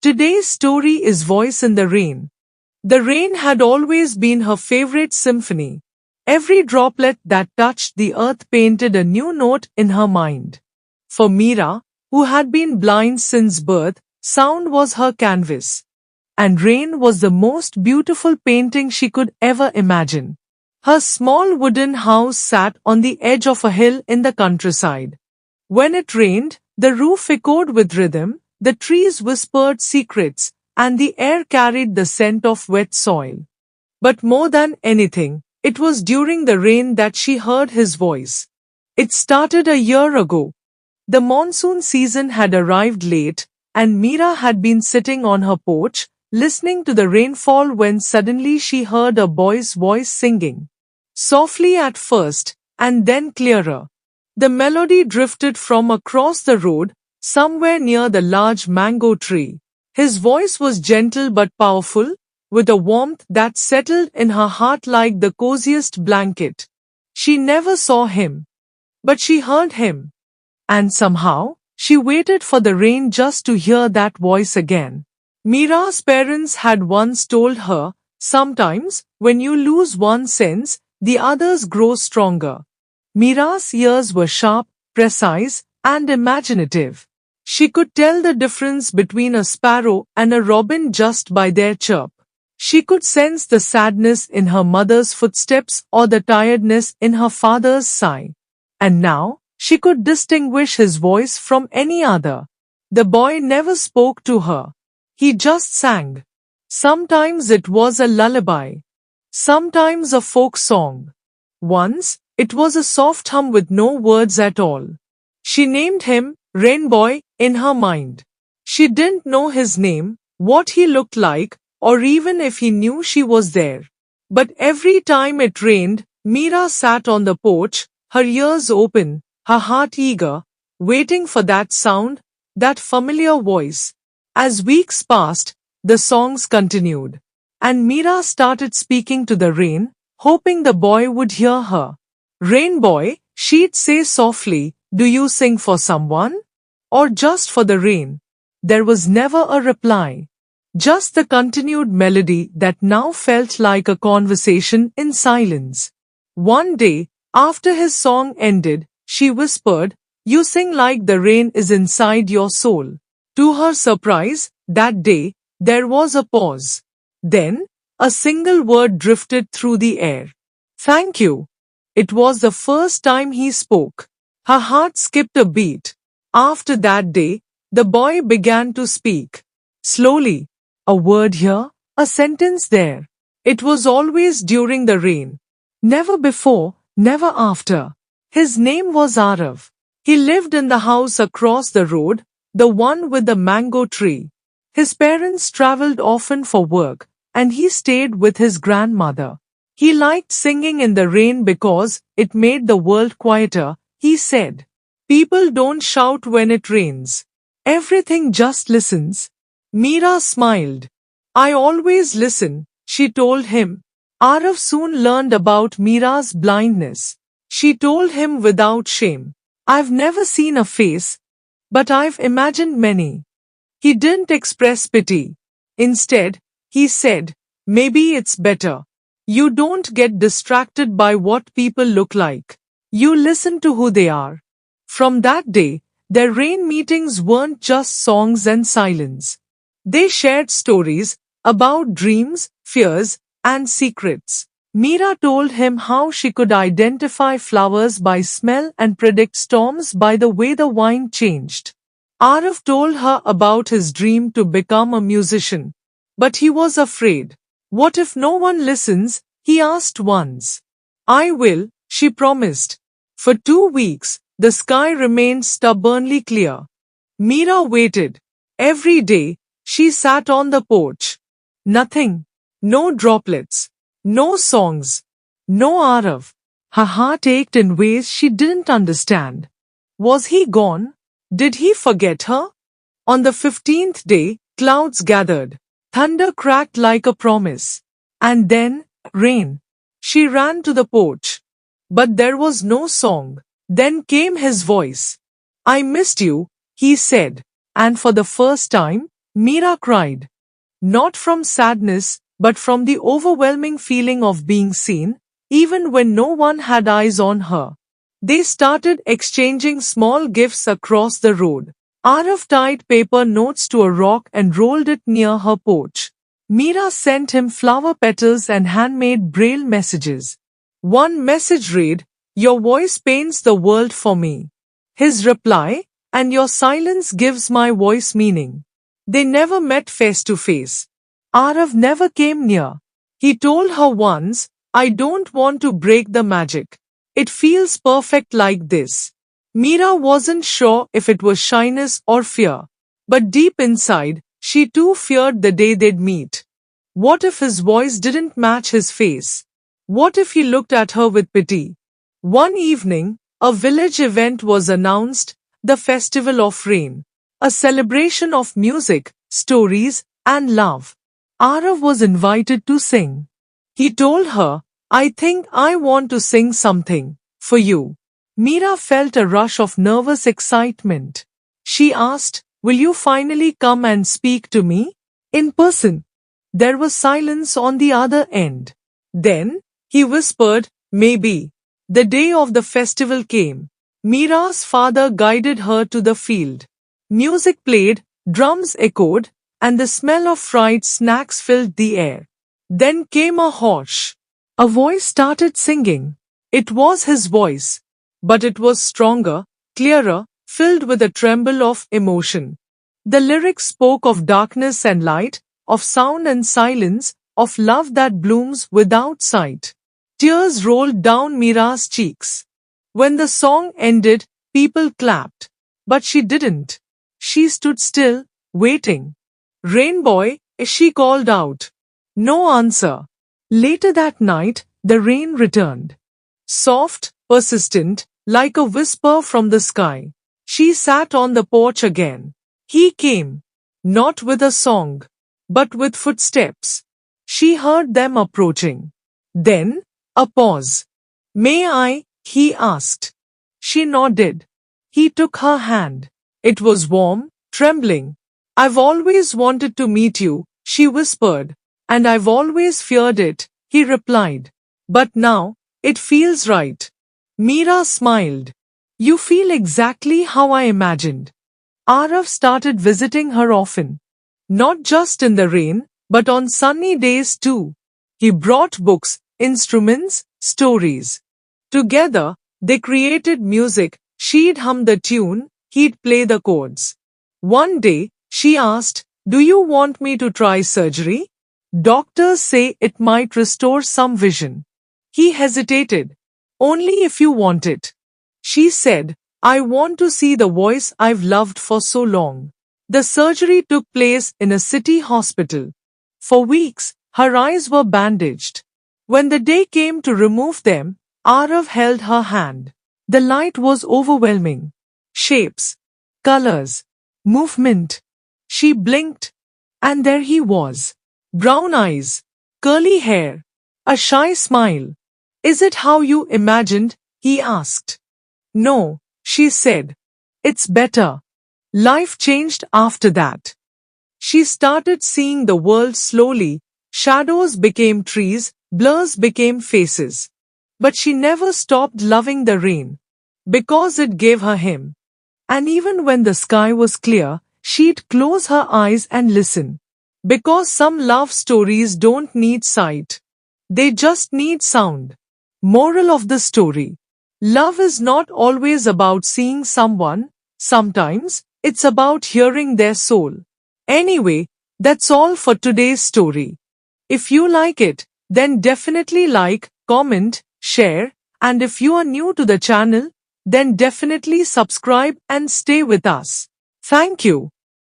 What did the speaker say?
Today's story is Voice in the Rain. The rain had always been her favorite symphony. Every droplet that touched the earth painted a new note in her mind. For Mira, who had been blind since birth, sound was her canvas. And rain was the most beautiful painting she could ever imagine. Her small wooden house sat on the edge of a hill in the countryside. When it rained, the roof echoed with rhythm, the trees whispered secrets, and the air carried the scent of wet soil. But more than anything, it was during the rain that she heard his voice. It started a year ago. The monsoon season had arrived late, and Mira had been sitting on her porch, listening to the rainfall when suddenly she heard a boy's voice singing. Softly at first, and then clearer. The melody drifted from across the road, somewhere near the large mango tree. His voice was gentle but powerful, with a warmth that settled in her heart like the coziest blanket. She never saw him, but she heard him. And somehow, she waited for the rain just to hear that voice again. Mira's parents had once told her, sometimes, when you lose one sense, the others grow stronger. Mira's ears were sharp, precise, and imaginative. She could tell the difference between a sparrow and a robin just by their chirp. She could sense the sadness in her mother's footsteps or the tiredness in her father's sigh. And now, she could distinguish his voice from any other. The boy never spoke to her. He just sang. Sometimes it was a lullaby. Sometimes a folk song. Once, it was a soft hum with no words at all. She named him Rain Boy in her mind. She didn't know his name, what he looked like, or even if he knew she was there. But every time it rained, Mira sat on the porch, her ears open, her heart eager, waiting for that sound, that familiar voice. As weeks passed, the songs continued. And Mira started speaking to the rain, hoping the boy would hear her. Rain Boy, she'd say softly, do you sing for someone? Or just for the rain? There was never a reply. Just the continued melody that now felt like a conversation in silence. One day, after his song ended, she whispered, you sing like the rain is inside your soul. To her surprise, that day, there was a pause. Then, a single word drifted through the air. Thank you. It was the first time he spoke. Her heart skipped a beat. After that day, the boy began to speak. Slowly. A word here, a sentence there. It was always during the rain. Never before, never after. His name was Arav. He lived in the house across the road, the one with the mango tree. His parents traveled often for work, and he stayed with his grandmother. He liked singing in the rain because it made the world quieter, he said. People don't shout when it rains. Everything just listens. Mira smiled. I always listen, she told him. Arav soon learned about Mira's blindness. She told him without shame. I've never seen a face, but I've imagined many. He didn't express pity. Instead, he said, maybe it's better. You don't get distracted by what people look like. You listen to who they are. From that day, their rain meetings weren't just songs and silence. They shared stories about dreams, fears, and secrets. Mira told him how she could identify flowers by smell and predict storms by the way the wind changed. Arav told her about his dream to become a musician. But he was afraid. What if no one listens? He asked once. I will, she promised. For 2 weeks, the sky remained stubbornly clear. Mira waited. Every day, she sat on the porch. Nothing. No droplets. No songs. No Arav. Her heart ached in ways she didn't understand. Was he gone? Did he forget her? On the 15th day, clouds gathered. Thunder cracked like a promise. And then, rain. She ran to the porch. But there was no song. Then came his voice. I missed you, he said. And for the first time, Mira cried. Not from sadness, but from the overwhelming feeling of being seen, even when no one had eyes on her. They started exchanging small gifts across the road. Arav tied paper notes to a rock and rolled it near her porch. Mira sent him flower petals and handmade braille messages. One message read, "Your voice paints the world for me." His reply, "And your silence gives my voice meaning." They never met face to face. Arav never came near. He told her once, "I don't want to break the magic. It feels perfect like this." Mira wasn't sure if it was shyness or fear. But deep inside, she too feared the day they'd meet. What if his voice didn't match his face? What if he looked at her with pity? One evening, a village event was announced, the Festival of Rain. A celebration of music, stories, and love. Arav was invited to sing. He told her, "I think I want to sing something for you." Mira felt a rush of nervous excitement. She asked, "Will you finally come and speak to me? In person?" There was silence on the other end. Then, he whispered, "Maybe." The day of the festival came. Mira's father guided her to the field. Music played, drums echoed, and the smell of fried snacks filled the air. Then came a horse. A voice started singing. It was his voice. But it was stronger, clearer, filled with a tremble of emotion. The lyrics spoke of darkness and light, of sound and silence, of love that blooms without sight. Tears rolled down Mira's cheeks. When the song ended, people clapped. But she didn't. She stood still, waiting. "Rain boy," she called out. No answer. Later that night, the rain returned. Soft, persistent, like a whisper from the sky. She sat on the porch again. He came. Not with a song, but with footsteps. She heard them approaching. Then, a pause. "May I?" he asked. She nodded. He took her hand. It was warm, trembling. "I've always wanted to meet you," she whispered. "And I've always feared it," he replied. "But now, it feels right." Mira smiled. "You feel exactly how I imagined." Arav started visiting her often. Not just in the rain, but on sunny days too. He brought books, instruments, stories. Together, they created music. She'd hum the tune, he'd play the chords. One day, she asked, "Do you want me to try surgery? Doctors say it might restore some vision." He hesitated. "Only if you want it." She said, "I want to see the voice I've loved for so long." The surgery took place in a city hospital. For weeks, her eyes were bandaged. When the day came to remove them, Arav held her hand. The light was overwhelming. Shapes, colors, movement. She blinked, and there he was. Brown eyes, curly hair, a shy smile. "Is it how you imagined?" he asked. "No," she said. "It's better." Life changed after that. She started seeing the world slowly. Shadows became trees, blurs became faces. But she never stopped loving the rain. Because it gave her him. And even when the sky was clear, she'd close her eyes and listen. Because some love stories don't need sight. They just need sound. Moral of the story. Love is not always about seeing someone. Sometimes, it's about hearing their soul. Anyway, that's all for today's story. If you like it, then definitely like, comment, share, and if you are new to the channel, then definitely subscribe and stay with us. Thank you.